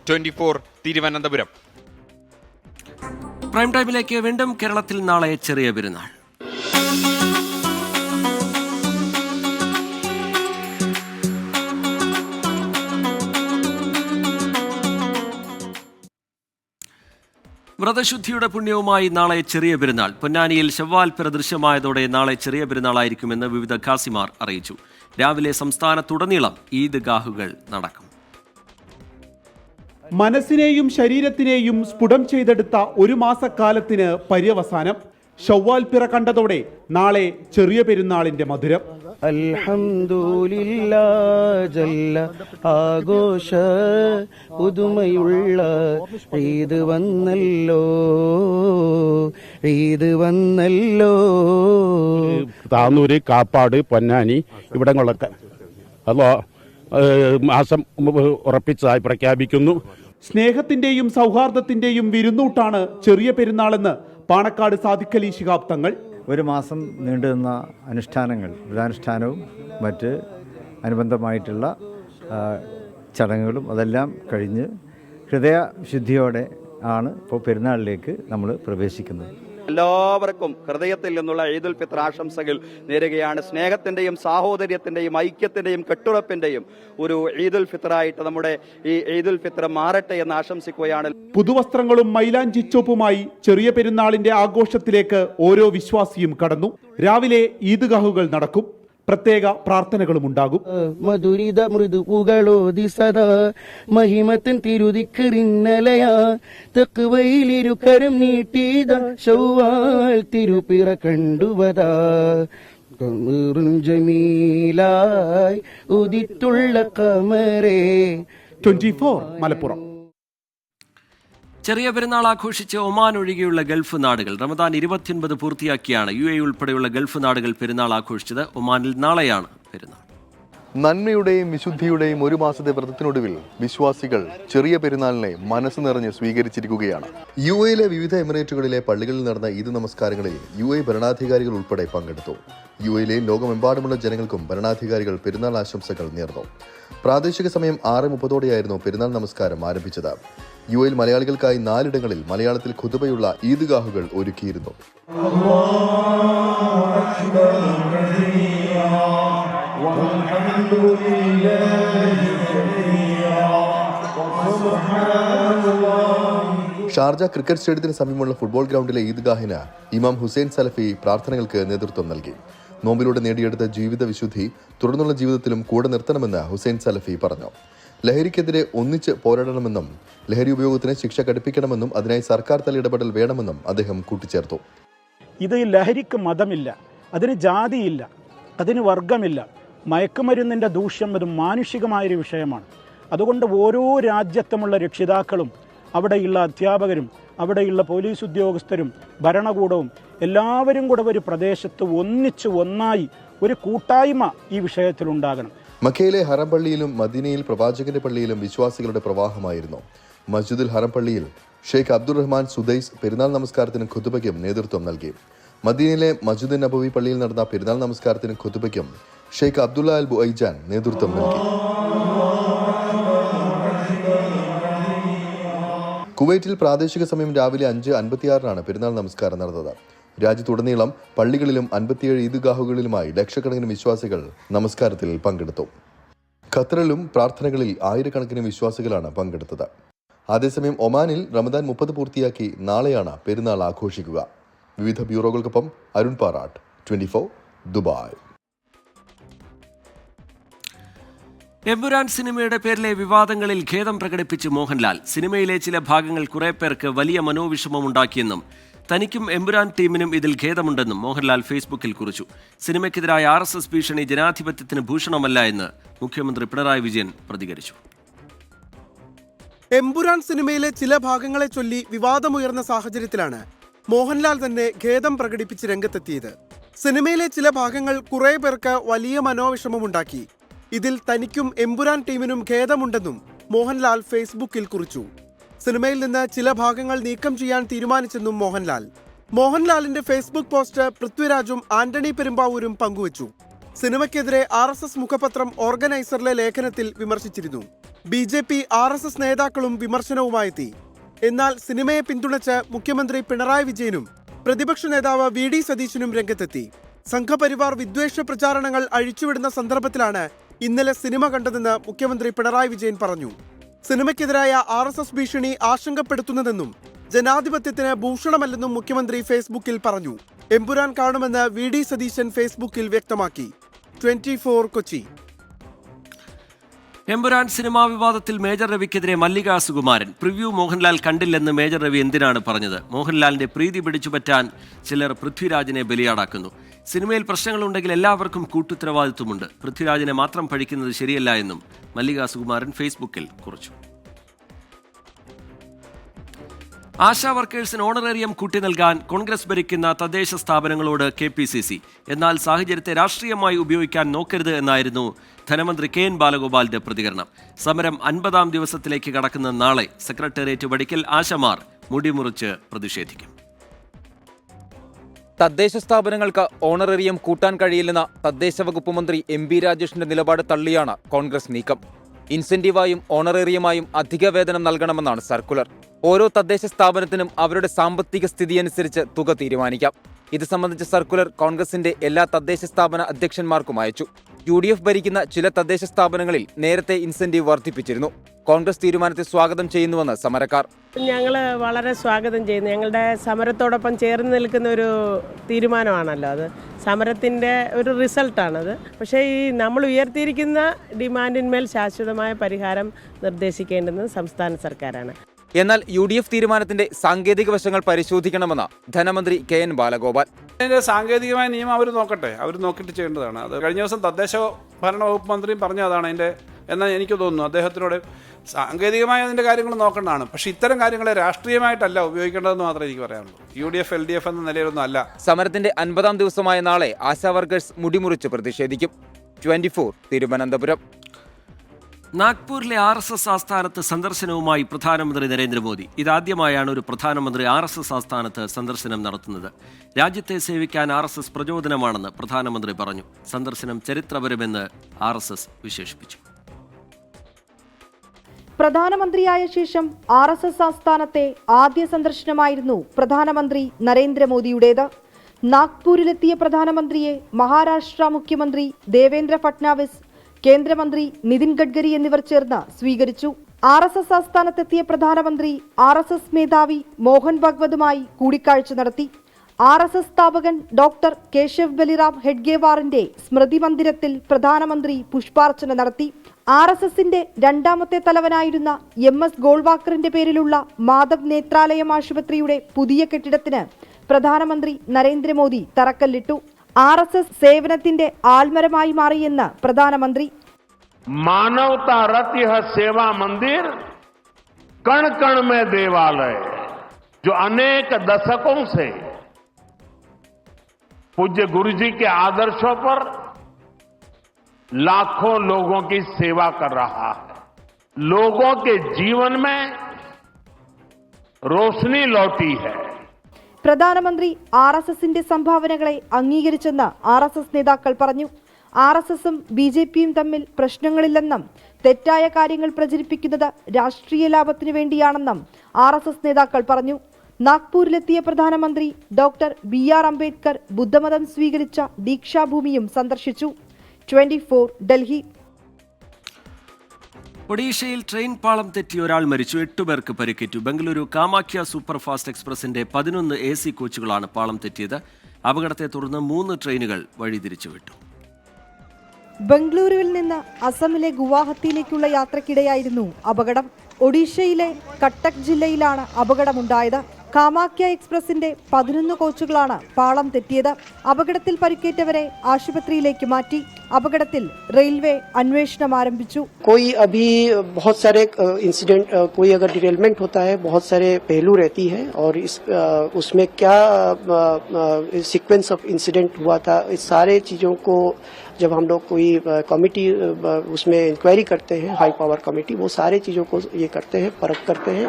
24 തിരുവനന്തപുരം. പ്രൈം ടൈമിലേക്ക് വീണ്ടും. കേരളത്തിൽ നാളെ ചെറിയ പെരുന്നാൾ. വ്രതശുദ്ധിയുടെ പുണ്യവുമായി നാളെ ചെറിയ പെരുന്നാൾ. പൊന്നാനിയിൽ ശവ്വാൽ പിറ ദൃശ്യമായതോടെ നാളെ ചെറിയ പെരുന്നാളായിരിക്കുമെന്ന് വിവിധ ഖാസിമാർ അറിയിച്ചു. രാവിലെ സംസ്ഥാനത്തുടനീളം ഈദ്ഗാഹുകൾ നടക്കും. മനസ്സിനെയും ശരീരത്തിനെയും സ്ഫുടം ചെയ്തെടുത്ത ഒരു മാസക്കാലത്തിന് പര്യവസാനം. ശവ്വാൽ പിറ കണ്ടതോടെ നാളെ ചെറിയ പെരുന്നാളിന്റെ മധുരം. അൽഹംദുലില്ലാ ജല്ല ആഘോഷ പുതുമയുള്ള ഈദ് വന്നല്ലോ, ഈദ് വന്നല്ലോ. താന്നൂര്, കാപ്പാട്, പൊന്നാനി ഇവിടങ്ങളൊക്കെ അതോ മാസം ഉറപ്പിച്ചതായി പ്രഖ്യാപിക്കുന്നു. സ്നേഹത്തിന്റെയും സൗഹാർദ്ദത്തിന്റെയും വിരുന്നൂട്ടാണ് ചെറിയ പെരുന്നാളെന്ന് പാണക്കാട് സാദിഖ് അലി ശിഹാബ് തങ്ങൾ. ഒരു മാസം നീണ്ടുനിന്ന അനുഷ്ഠാനങ്ങൾ, വ്രതാനുഷ്ഠാനവും മറ്റ് അനുബന്ധമായിട്ടുള്ള ചടങ്ങുകളും അതെല്ലാം കഴിഞ്ഞ് ഹൃദയശുദ്ധിയോടെ ആണ് ഇപ്പോൾ പെരുന്നാളിലേക്ക് നമ്മൾ പ്രവേശിക്കുന്നത്. എല്ലാവർക്കും ഹൃദയത്തിൽ നിന്നുള്ള ഈദുൽ ഫിത്ർ ആശംസകൾ നേരുകയാണ്. സ്നേഹത്തിന്റെയും സാഹോദര്യത്തിന്റെയും ഐക്യത്തിന്റെയും കെട്ടുറപ്പിന്റെയും ഒരു ഈദുൽ ഫിത്റായിട്ട് നമ്മുടെ ഈ ഈദുൽ ഫിത്ർ മാറട്ടെ എന്ന് ആശംസിക്കുകയാണ്. പുതുവസ്ത്രങ്ങളും മൈലാഞ്ചി ചോപ്പുമായി ചെറിയ പെരുന്നാളിന്റെ ആഘോഷത്തിലേക്ക് ഓരോ വിശ്വാസിയും കടന്നു. രാവിലെ ഈദ്ഗാഹുകൾ നടക്കും. പ്രത്യേക പ്രാർത്ഥനകളും ഉണ്ടാകും. മധുരിത മൃദുപുകളോതി സദാ മഹിമത്തിൻ തിരുതിക്കറിന്നലയാ തെക്കുവയിലിരുകരം നീട്ടിയത ശവ്വാൽ തിരുപ്പിറ കണ്ടുവതാ ജമീലായി ഉദിത്തുള്ള കമരേ. 24 മലപ്പുറം. ചെറിയ പെരുന്നാൾ ആഘോഷിച്ച് ഒമാൻ ഒഴികെയുള്ള ഗൾഫ് നാടുകൾ. റമദാൻ 29 പൂർത്തിയാക്കിയാണ് UAE ഉൾപ്പെടെയുള്ള ഗൾഫ് നാടുകൾ പെരുന്നാൾ ആഘോഷിച്ചത്. ഒമാനിൽ നാളെയാണ് പെരുന്നാൾ. നന്മയുടെയും വിശുദ്ധിയുടെയും ഒരു മാസത്തെ വ്രതത്തിനൊടുവിൽ വിശ്വാസികൾ ചെറിയ പെരുന്നാളിനെ മനസ്സ് നിറഞ്ഞ് സ്വീകരിച്ചിരിക്കുകയാണ്. UAEയിലെ വിവിധ എമിറേറ്റുകളിലെ പള്ളികളിൽ നടന്ന ഈദ് നമസ്കാരങ്ങളിൽ UAE ഭരണാധികാരികൾ ഉൾപ്പെടെ പങ്കെടുത്തു. UAEയിലെ ലോകമെമ്പാടുമുള്ള ജനങ്ങൾക്കും ഭരണാധികാരികൾ പെരുന്നാൾ ആശംസകൾ നേർന്നു. പ്രാദേശിക സമയം 6:30 പെരുന്നാൾ നമസ്കാരം ആരംഭിച്ചത്. UAEയിൽ മലയാളികൾക്കായി 4 ഇടങ്ങളിൽ മലയാളത്തിൽ ഖുതുബയുള്ള ഈദ്ഗാഹുകൾ ഒരുക്കിയിരുന്നു. ഷാർജ ക്രിക്കറ്റ് സ്റ്റേഡിയത്തിന് സമീപമുള്ള ഫുട്ബോൾ ഗ്രൗണ്ടിലെ ഈദ്ഗാഹിന് ഇമാം ഹുസൈൻ സലഫി പ്രാർത്ഥനകൾക്ക് നേതൃത്വം നൽകി. നോമ്പിലൂടെ നേടിയെടുത്ത ജീവിത വിശുദ്ധി തുടർന്നുള്ള ജീവിതത്തിലും കൂടെ നിർത്തണമെന്ന് ഹുസൈൻ സലഫി പറഞ്ഞു. ലഹരിക്കെതിരെ ഒന്നിച്ച് പോരാടണമെന്നും ലഹരി ഉപയോഗത്തിന് ശിക്ഷ കടുപ്പിക്കണമെന്നും അതിനായി സർക്കാർ തല ഇടപെടൽ വേണമെന്നും അദ്ദേഹം കൂട്ടിച്ചേർത്തു. ഇത് ലഹരിക്ക് മതമില്ല, അതിന് ജാതിയില്ല, അതിന് വർഗമില്ല. മയക്കുമരുന്നിൻ്റെ ദൂഷ്യം ഒരു മാനുഷികമായൊരു വിഷയമാണ്. അതുകൊണ്ട് ഓരോ രാജ്യത്തുമുള്ള രക്ഷിതാക്കളും അവിടെയുള്ള അധ്യാപകരും അവിടെയുള്ള പോലീസ് ഉദ്യോഗസ്ഥരും ഭരണകൂടവും എല്ലാവരും കൂടെ ഒരു പ്രദേശത്ത് ഒന്നായി ഒരു കൂട്ടായ്മ ഈ വിഷയത്തിലുണ്ടാകണം. മക്കയിലെ ഹറം പള്ളിയിലും മദീനയിൽ പ്രവാചകന്റെ പള്ളിയിലും വിശ്വാസികളുടെ പ്രവാഹമായിരുന്നു. മസ്ജിദുൽ ഹറം പള്ളിയിൽ ഷെയ്ഖ് അബ്ദുറഹ്മാൻ സുദൈസ് പെരുന്നാൾ നമസ്കാരത്തിനും ഖുതുബയ്ക്കും നേതൃത്വം നൽകി. മദീനയിലെ മസ്ജിദ് നബവി പള്ളിയിൽ നടന്ന പെരുന്നാൾ നമസ്കാരത്തിനും ഖുതുബയ്ക്കും ഷെയ്ഖ് അബ്ദുള്ള അൽ ബുഐജാൻ നേതൃത്വം നൽകി. കുവൈറ്റിൽ പ്രാദേശിക സമയം രാവിലെ 5:56 പെരുന്നാൾ നമസ്കാരം നടന്നത്. രാജ്യത്തുടനീളം പള്ളികളിലും 57 ഈദ്ഗാഹുകളിലുമായി ലക്ഷക്കണക്കിന് വിശ്വാസികൾ നമസ്കാരത്തിൽ പങ്കെടുത്തു. ഖത്തറിലും പ്രാർത്ഥനകളിൽ ആയിരക്കണക്കിന് വിശ്വാസികളാണ് പങ്കെടുത്തത്. അതേസമയം ഒമാനിൽ റമദാൻ 30 പൂർത്തിയാക്കി നാളെയാണ് പെരുന്നാൾ ആഘോഷിക്കുക. വിവിധ ബ്യൂറോകൾക്കൊപ്പം അരുൺ പാറാട്ട്, 24 ദുബായ്. എമ്പുരാൻ സിനിമയുടെ പേരിലെ വിവാദങ്ങളിൽ ഖേദം പ്രകടിപ്പിച്ച് മോഹൻലാൽ. സിനിമയിലെ ചില ഭാഗങ്ങൾ കുറെ പേർക്ക് വലിയ മനോവിഷമമുണ്ടാക്കിയെന്നും തനിക്കും എമ്പുരാൻ ടീമിനും ഇതിൽ ഖേദമുണ്ടെന്നും മോഹൻലാൽ ഫേസ്ബുക്കിൽ കുറിച്ചു. സിനിമയ്ക്കെതിരായ RSS ഭീഷണി ജനാധിപത്യത്തിന് ഭൂഷണമല്ല എന്ന് മുഖ്യമന്ത്രി പിണറായി വിജയൻ പ്രതികരിച്ചു. എമ്പുരാൻ സിനിമയിലെ ചില ഭാഗങ്ങളെ ചൊല്ലി വിവാദമുയർന്ന സാഹചര്യത്തിലാണ് മോഹൻലാൽ തന്നെ ഖേദം പ്രകടിപ്പിച്ച് രംഗത്തെത്തിയത്. സിനിമയിലെ ചില ഭാഗങ്ങൾ കുറെ പേർക്ക് വലിയ മനോവിഷമമുണ്ടാക്കി. ഇതിൽ തനിക്കും എമ്പുരാൻ ടീമിനും ഖേദമുണ്ടെന്നും മോഹൻലാൽ ഫേസ്ബുക്കിൽ കുറിച്ചു. സിനിമയിൽ നിന്ന് ചില ഭാഗങ്ങൾ നീക്കം ചെയ്യാൻ തീരുമാനിച്ചെന്നും മോഹൻലാലിന്റെ ഫേസ്ബുക്ക് പോസ്റ്റ് പൃഥ്വിരാജും ആന്റണി പെരുമ്പാവൂരും പങ്കുവച്ചു. സിനിമയ്ക്കെതിരെ RSS മുഖപത്രം ഓർഗനൈസറിലെ ലേഖനത്തിൽ വിമർശിച്ചിരുന്നു. BJP RSS നേതാക്കളും വിമർശനവുമായെത്തി. എന്നാൽ സിനിമയെ പിന്തുണച്ച് മുഖ്യമന്ത്രി പിണറായി വിജയനും പ്രതിപക്ഷ നേതാവ് VD സതീശനും രംഗത്തെത്തി. സംഘപരിവാർ വിദ്വേഷ പ്രചാരണങ്ങൾ അഴിച്ചുവിടുന്ന സന്ദർഭത്തിലാണ് ഇന്നലെ സിനിമ കണ്ടതെന്ന് മുഖ്യമന്ത്രി പിണറായി വിജയൻ പറഞ്ഞു. സിനിമയ്ക്കെതിരായ RSS ഭീഷണി ആശങ്കപ്പെടുത്തുന്നതെന്നും ജനാധിപത്യത്തിന് ഭൂഷണമല്ലെന്നും മുഖ്യമന്ത്രി ഫേസ്ബുക്കിൽ പറഞ്ഞു. എമ്പുരാൻ കാണുമെന്ന് VD സതീശൻ ഫേസ്ബുക്കിൽ വ്യക്തമാക്കി. 24 കൊച്ചി. എമ്പുരാൻ സിനിമാ വിവാദത്തിൽ മേജർ രവിക്കെതിരെ മല്ലിക സുകുമാരൻ. പ്രിവ്യൂ മോഹൻലാൽ കണ്ടില്ലെന്ന് മേജർ രവി എന്തിനാണ് പറഞ്ഞത്? മോഹൻലാലിന്റെ പ്രീതി പിടിച്ചുപറ്റാൻ ചിലർ പൃഥ്വിരാജിനെ ബലിയാടാക്കുന്നു. സിനിമയിൽ പ്രശ്നങ്ങളുണ്ടെങ്കിൽ എല്ലാവർക്കും കൂട്ടുത്തരവാദിത്വമുണ്ട്. പൃഥ്വിരാജിനെ മാത്രം പഴിക്കുന്നത് ശരിയല്ല എന്നും മല്ലിക സുകുമാരൻ ഫേസ്ബുക്കിൽ കുറിച്ചു. ആശാ വർക്കേഴ്സിന് ഓണറേറിയം കൂട്ടി നൽകാൻ കോൺഗ്രസ് ഭരിക്കുന്ന തദ്ദേശ സ്ഥാപനങ്ങളോട് KPCC. എന്നാൽ സാഹചര്യത്തെ രാഷ്ട്രീയമായി ഉപയോഗിക്കാൻ നോക്കരുത് എന്നായിരുന്നു ധനമന്ത്രി KN ബാലഗോപാലിന്റെ പ്രതികരണം. സമരം 50ാം ദിവസത്തിലേക്ക് കടക്കുന്ന നാളെ സെക്രട്ടേറിയറ്റ് പടിക്കൽ ആശമാർ മുടിമുറിച്ച് പ്രതിഷേധിക്കും. തദ്ദേശ സ്ഥാപനങ്ങൾക്ക് ഓണറേറിയം കൂട്ടാൻ കഴിയില്ലെന്ന തദ്ദേശ വകുപ്പ് മന്ത്രി MB രാജേഷിന്റെ നിലപാട് തള്ളിയാണ് കോൺഗ്രസ് നീക്കം. ഇൻസെന്റീവായും ഓണറേറിയമായും അധിക വേതനം നൽകണമെന്നാണ് സർക്കുലർ. ഓരോ തദ്ദേശ സ്ഥാപനത്തിനും അവരുടെ സാമ്പത്തിക സ്ഥിതിയനുസരിച്ച് തുക തീരുമാനിക്കാം. ഇത് സംബന്ധിച്ച സർക്കുലർ കോൺഗ്രസിന്റെ എല്ലാ തദ്ദേശ സ്ഥാപന അധ്യക്ഷന്മാർക്കും അയച്ചു. UDF ഭരിക്കുന്ന ചില തദ്ദേശ സ്ഥാപനങ്ങളിൽ നേരത്തെ ഇൻസെന്റീവ് വർദ്ധിപ്പിച്ചിരുന്നു. കോൺഗ്രസ് തീരുമാനത്തെ സ്വാഗതം ചെയ്യുന്നുവെന്ന് സമരക്കാർ. ഞങ്ങൾ വളരെ സ്വാഗതം ചെയ്യുന്നു. ഞങ്ങളുടെ സമരത്തോടൊപ്പം ചേർന്ന് നിൽക്കുന്ന ഒരു തീരുമാനമാണല്ലോ അത്. സമരത്തിൻ്റെ ഒരു റിസൾട്ടാണത്. പക്ഷേ ഈ നമ്മൾ ഉയർത്തിയിരിക്കുന്ന ഡിമാൻഡിന്മേൽ ശാശ്വതമായ പരിഹാരം നിർദ്ദേശിക്കേണ്ടുന്നത് സംസ്ഥാന സർക്കാരാണ്. എന്നാൽ UDF തീരുമാനത്തിന്റെ സാങ്കേതിക വശങ്ങൾ പരിശോധിക്കണമെന്ന് ധനമന്ത്രി KN ബാലഗോപാൽ. അതിൻ്റെ സാങ്കേതികമായ നിയമം അവർ നോക്കട്ടെ, അവർ നോക്കിയിട്ട് ചെയ്യേണ്ടതാണ്. അത് കഴിഞ്ഞ ദിവസം തദ്ദേശ ഭരണ വകുപ്പ് മന്ത്രിയും പറഞ്ഞതാണ് അതിൻ്റെ എന്നാൽ എനിക്ക് തോന്നുന്നു അദ്ദേഹത്തിനോട് സാങ്കേതികമായ അതിൻ്റെ കാര്യങ്ങൾ നോക്കേണ്ടതാണ്. പക്ഷേ ഇത്തരം കാര്യങ്ങളെ രാഷ്ട്രീയമായിട്ടല്ല ഉപയോഗിക്കേണ്ടതെന്ന് മാത്രമേ എനിക്ക് പറയാനുള്ളൂ. UDF LDF എന്ന നിലയിലൊന്നും അല്ല. സമരത്തിന്റെ 50ാം ദിവസമായ നാളെ ആശാ വർക്കേഴ്സ് മുടിമുറിച്ച് പ്രതിഷേധിക്കും. 24 തിരുവനന്തപുരം. നാഗ്പൂരിലെ RSS ആസ്ഥാനത്ത് സന്ദർശനവുമായി പ്രധാനമന്ത്രി നരേന്ദ്രമോദി. ഇതാദ്യമായാണ് ഒരു പ്രധാനമന്ത്രി RSS ആസ്ഥാനത്ത് സന്ദർശനം നടത്തുന്നത്. രാജ്യത്തെ സേവിക്കാൻ RSS പ്രചോദനമാണെന്ന് പ്രധാനമന്ത്രി പറഞ്ഞു. സന്ദർശനം ചരിത്രപരമെന്ന് RSS വിശേഷിപ്പിച്ചു. പ്രധാനമന്ത്രിയായ ശേഷം RSS ആസ്ഥാനത്തെ ആദ്യ സന്ദർശനമായിരുന്നു പ്രധാനമന്ത്രി നരേന്ദ്രമോദിയുടേത്. നാഗ്പൂരിലെത്തിയ പ്രധാനമന്ത്രിയെ മഹാരാഷ്ട്ര മുഖ്യമന്ത്രി ദേവേന്ദ്ര ഫട്നാവിസ്, കേന്ദ്രമന്ത്രി നിതിൻ ഗഡ്കരി എന്നിവർ ചേർന്ന് സ്വീകരിച്ചു. RSS ആസ്ഥാനത്തെത്തിയ പ്രധാനമന്ത്രി RSS മേധാവി മോഹൻ ഭഗവതുമായി കൂടിക്കാഴ്ച നടത്തി. RSS സ്ഥാപകൻ ഡോക്ടർ കേശവ് ബലിറാം ഹെഡ്ഗേവാറിന്റെ സ്മൃതി മന്ദിരത്തിൽ പ്രധാനമന്ത്രി പുഷ്പാർച്ചന നടത്തി. RSSന്റെ രണ്ടാമത്തെ തലവനായിരുന്ന MS ഗോൾവാക്കറിന്റെ പേരിലുള്ള മാധവ് നേത്രാലയം ആശുപത്രിയുടെ പുതിയ കെട്ടിടത്തിന് പ്രധാനമന്ത്രി നരേന്ദ്രമോദി തറക്കല്ലിട്ടു. RSS സേവനത്തിന്റെ ആൽമരമായി മാറിയെന്ന് പ്രധാനമന്ത്രി. मानवता रत यह सेवा मंदिर कण कण में देवालय जो अनेक दशकों से पूज्य गुरु जी के आदर्शों पर लाखों लोगों की सेवा कर रहा है. लोगों के जीवन में रोशनी लौटी है. പ്രധാനമന്ത്രി RSSന്റെ സംഭാവനകളെ അംഗീകരിച്ചെന്ന് RSS നേതാക്കൾ പറഞ്ഞു. RSSും BJPയും തമ്മിൽ പ്രശ്നങ്ങളില്ലെന്നും തെറ്റായ കാര്യങ്ങൾ പ്രചരിപ്പിക്കുന്നത് രാഷ്ട്രീയ ലാഭത്തിനു വേണ്ടിയാണെന്നും RSS നേതാക്കൾ പറഞ്ഞു. നാഗ്പൂരിലെത്തിയ പ്രധാനമന്ത്രി ഡോക്ടർ BR അംബേദ്കർ ബുദ്ധമതം സ്വീകരിച്ച ദീക്ഷാഭൂമിയും സന്ദർശിച്ചു. 24 ഡൽഹി. ഒഡീഷയിൽ ട്രെയിൻ പാളം തെറ്റി ഒരാൾ മരിച്ചു, 8 പേർക്ക് പരിക്കേറ്റു. ബംഗളൂരു കാമാഖ്യ സൂപ്പർഫാസ്റ്റ് എക്സ്പ്രസിന്റെ 11 AC കോച്ചുകളാണ് പാളം തെറ്റിയത്. അപകടത്തെ തുടർന്ന് 3 ട്രെയിനുകൾ വഴിതിരിച്ചുവിട്ടു. ബംഗളൂരുവിൽ നിന്ന് അസമിലെ ഗുവാഹത്തിയിലേക്കുള്ള യാത്രക്കിടെയായിരുന്നു അപകടം. ഒഡീഷയിലെ കട്ടക് ജില്ലയിലാണ് അപകടമുണ്ടായത്. കാമാഖ്യ എക്സ്പ്രസിന്റെ 11 കോച്ചുകളാണ് പാളം തെറ്റിയത്. അപകടത്തിൽ പരിക്കേറ്റവരെ ആശുപത്രിയിലേക്ക് മാറ്റി. അപകടത്തിൽ റെയിൽവേ അന്വേഷണം ആരംഭിച്ചു. कोई अभी बहुत सारे इंसिडेंट, कोई अगर डिटेलमेंट होता है बहुत सारे पहलू रहती है और उसमें क्या सीक्वेंस ऑफ इंसिडेंट हुआ था, इस सारे चीजों को जब हम लोग कोई कमेटी उसमें इंक्वायरी करते हैं, हाई पावर कमेटी, वो सारे चीजों को ये करते हैं, परख करते हैं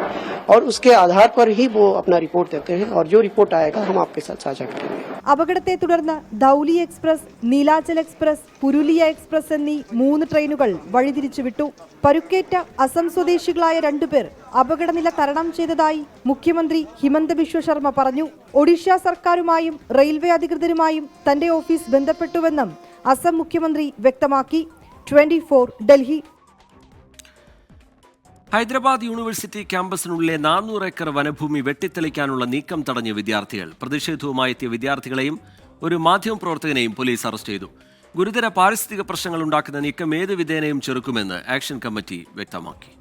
और उसके आधार पर ही वो अपना रिपोर्ट देते हैं और जो रिपोर्ट आएगा हम आपके साथ साझा करेंगे. അപകടത്തെ തുടർന്ന് Dhauli express, Nilachal express, Purulia express എന്നീ 3 ട്രെയിനുകൾ വഴിതിരിച്ചുവിട്ടു. പരുക്കേറ്റ അസം സ്വദേശികളായ 2 പേർ അപകടനില തരണം ചെയ്തതായി മുഖ്യമന്ത്രി ഹിമന്ത ബിശ്വ ശർമ്മ പറഞ്ഞു. ഒഡീഷ സർക്കാരുമായും റെയിൽവേ അധികൃതരുമായും തന്റെ ഓഫീസ് ബന്ധപ്പെട്ടുവെന്നും അസം മുഖ്യമന്ത്രി വ്യക്തമാക്കി. 24 ഡൽഹി. ഹൈദരാബാദ് യൂണിവേഴ്സിറ്റി ക്യാമ്പസിനുള്ളിലെ 400 ഏക്കർ വനഭൂമി വെട്ടിത്തെളിക്കാനുള്ള നീക്കം തടഞ്ഞ വിദ്യാർത്ഥികൾ. പ്രതിഷേധവുമായി എത്തിയ വിദ്യാർത്ഥികളെയും ഒരു മാധ്യമപ്രവർത്തകനെയും പോലീസ് അറസ്റ്റ് ചെയ്തു. ഗുരുതര പാരിസ്ഥിതിക പ്രശ്നങ്ങൾ ഉണ്ടാക്കുന്ന നീക്കം ഏത് വിധേനയും ചെറുക്കുമെന്ന് ആക്ഷൻ കമ്മിറ്റി വ്യക്തമാക്കി.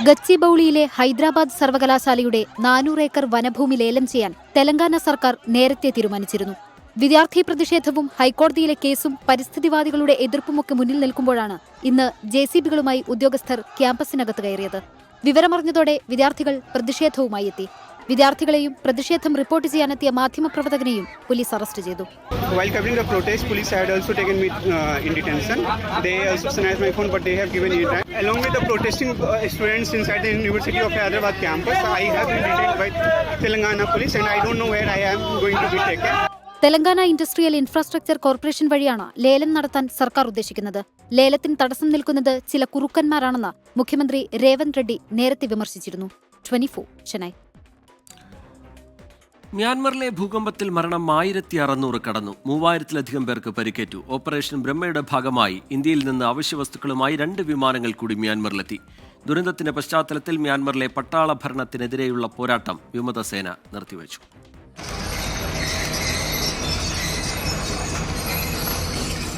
ഗച്ചിബൌളിയിലെ ഹൈദരാബാദ് സർവകലാശാലയുടെ 400 ഏക്കർ വനഭൂമി ലേലം ചെയ്യാൻ തെലങ്കാന സർക്കാർ നേരത്തെ തീരുമാനിച്ചിരുന്നു. വിദ്യാർത്ഥി പ്രതിഷേധവും ഹൈക്കോടതിയിലെ കേസും പരിസ്ഥിതിവാദികളുടെ എതിർപ്പുമൊക്കെ മുന്നിൽ നിൽക്കുമ്പോഴാണ് ഇന്ന് JCBകളുമായി ഉദ്യോഗസ്ഥർ ക്യാമ്പസിനകത്ത് കയറിയത്. വിവരമറിഞ്ഞതോടെ വിദ്യാർത്ഥികൾ പ്രതിഷേധവുമായി എത്തി. വിദ്യാർത്ഥികളെയും പ്രതിഷേധം റിപ്പോർട്ട് ചെയ്യാനെത്തിയ മാധ്യമപ്രവർത്തകനെയും പോലീസ് അറസ്റ്റ് ചെയ്തു. While covering the protest, police had also taken me in detention. They also snatched my phone, but they have given me time. Along with the protesting students inside the University of Hyderabad campus, I have been detained by Telangana police, and I don't know where I am going to be taken. Telangana industrial infrastructure corporation വഴിയാണ് ലേലം നടത്താൻ സർക്കാർ ഉദ്ദേശിക്കുന്നത്. ലേലത്തിന് തടസ്സം നിൽക്കുന്നത് ചില കുറുക്കന്മാരാണെന്ന് മുഖ്യമന്ത്രി രേവന്ത് റെഡ്ഡി നേരത്തെ വിമർശിച്ചിരുന്നു. 24 ചെന്നൈ. മ്യാൻമറിലെ ഭൂകമ്പത്തിൽ മരണം 1600 കടന്നു. 3000-ലധികം പേർക്ക് പരിക്കേറ്റു. ഓപ്പറേഷൻ ബ്രഹ്മയുടെ ഭാഗമായി ഇന്ത്യയിൽ നിന്ന് അവശ്യവസ്തുക്കളുമായി 2 വിമാനങ്ങൾ കൂടി മ്യാൻമറിലെത്തി. ദുരന്തത്തിന്റെ പശ്ചാത്തലത്തിൽ മ്യാൻമറിലെ പട്ടാള ഭരണത്തിനെതിരെയുള്ള പോരാട്ടം വിമതസേന നിർത്തിവച്ചു.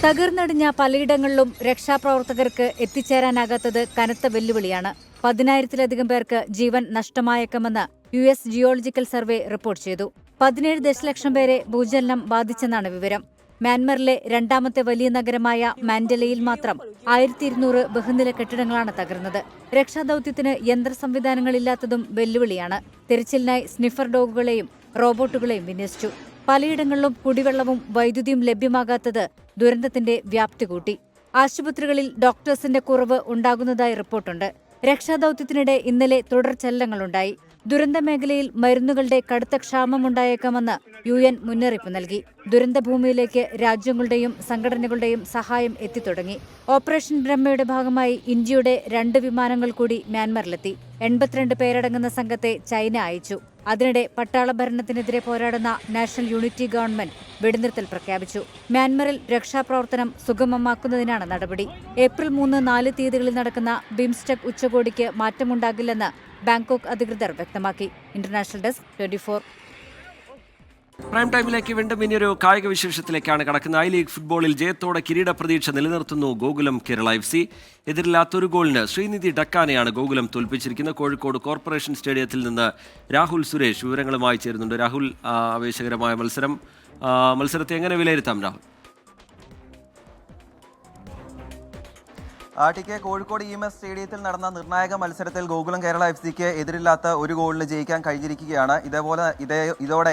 തകർന്നടിഞ്ഞ പലയിടങ്ങളിലും രക്ഷാപ്രവർത്തകർക്ക് എത്തിച്ചേരാനാകാത്തത് കനത്ത വെല്ലുവിളിയാണ്. 10,000-ലധികം പേർക്ക് ജീവൻ നഷ്ടമായേക്കുമെന്ന് US ജിയോളജിക്കൽ സർവേ റിപ്പോർട്ട് ചെയ്തു. 17 ദശലക്ഷം പേരെ ഭൂചലനം ബാധിച്ചെന്നാണ് വിവരം. മ്യാൻമറിലെ 2ാമത്തെ വലിയ നഗരമായ മാൻഡലയിൽ മാത്രം 1200 ബഹുനില കെട്ടിടങ്ങളാണ് തകർന്നത്. രക്ഷാദൌത്യത്തിന് യന്ത്ര സംവിധാനങ്ങളില്ലാത്തതും വെല്ലുവിളിയാണ്. തിരച്ചിലിനായി സ്നിഫർ ഡോഗുകളെയും റോബോട്ടുകളെയും വിന്യസിച്ചു. പലയിടങ്ങളിലും കുടിവെള്ളവും വൈദ്യുതിയും ലഭ്യമാകാത്തത് ദുരന്തത്തിന്റെ വ്യാപ്തി കൂട്ടി. ആശുപത്രികളിൽ ഡോക്ടേഴ്സിന്റെ കുറവ് ഉണ്ടാകുന്നതായി റിപ്പോർട്ടുണ്ട്. രക്ഷാദൌത്യത്തിനിടെ ഇന്നലെ തുടർചലനങ്ങളുണ്ടായി. ദുരന്ത മേഖലയിൽ മരുന്നുകളുടെ കടുത്ത ക്ഷാമമുണ്ടായേക്കാമെന്ന് UN മുന്നറിയിപ്പ് നൽകി. ദുരന്തഭൂമിയിലേക്ക് രാജ്യങ്ങളുടെയും സംഘടനകളുടെയും സഹായം എത്തിത്തുടങ്ങി. ഓപ്പറേഷൻ ബ്രഹ്മയുടെ ഭാഗമായി ഇന്ത്യയുടെ 2 വിമാനങ്ങൾ കൂടി മ്യാൻമറിലെത്തി. 82 പേരടങ്ങുന്ന സംഘത്തെ ചൈന അയച്ചു. അതിനിടെ പട്ടാള ഭരണത്തിനെതിരെ പോരാടുന്ന നാഷണൽ യൂണിറ്റി ഗവൺമെന്റ് വെടിനിർത്തൽ പ്രഖ്യാപിച്ചു. മ്യാൻമറിൽ രക്ഷാപ്രവർത്തനം സുഗമമാക്കുന്നതിനാണ് നടപടി. ഏപ്രിൽ 3-4 തീയതികളിൽ നടക്കുന്ന ബിംസ്റ്റെക് ഉച്ചകോടിക്ക് മാറ്റമുണ്ടാകില്ലെന്ന് ബാങ്കോക്ക് അധികൃതർ വ്യക്തമാക്കി. International desk 24. പ്രൈം ടൈമിലേക്ക് വീണ്ടും ഇനിയൊരു കായിക വിശേഷത്തിലേക്കാണ് കടക്കുന്നത്. ഐ ലീഗ് ഫുട്ബോളിൽ ജയത്തോടെ കിരീട പ്രതീക്ഷ നിലനിർത്തുന്നു ഗോകുലം കേരള FC. എതിരില്ലാത്തൊരു ഗോളിന് ശ്രീനിധി ഡക്കാനെയാണ് ഗോകുലം തോൽപ്പിച്ചിരിക്കുന്നത്. കോഴിക്കോട് കോർപ്പറേഷൻ സ്റ്റേഡിയത്തിൽ നിന്ന് രാഹുൽ സുരേഷ് വിവരങ്ങളുമായി ചേരുന്നുണ്ട്. രാഹുൽ, ആവേശകരമായ മത്സരത്തെ എങ്ങനെ വിലയിരുത്താം രാഹുൽ? ടി.കെ. കോഴിക്കോട് EMS സ്റ്റേഡിയത്തിൽ നടന്ന നിർണായക മത്സരത്തിൽ ഗോകുലം കേരള FCക്ക് എതിരില്ലാത്ത ഒരു ഗോളിന് ജയിക്കാൻ കഴിഞ്ഞിരിക്കുകയാണ്. ഇതോടെ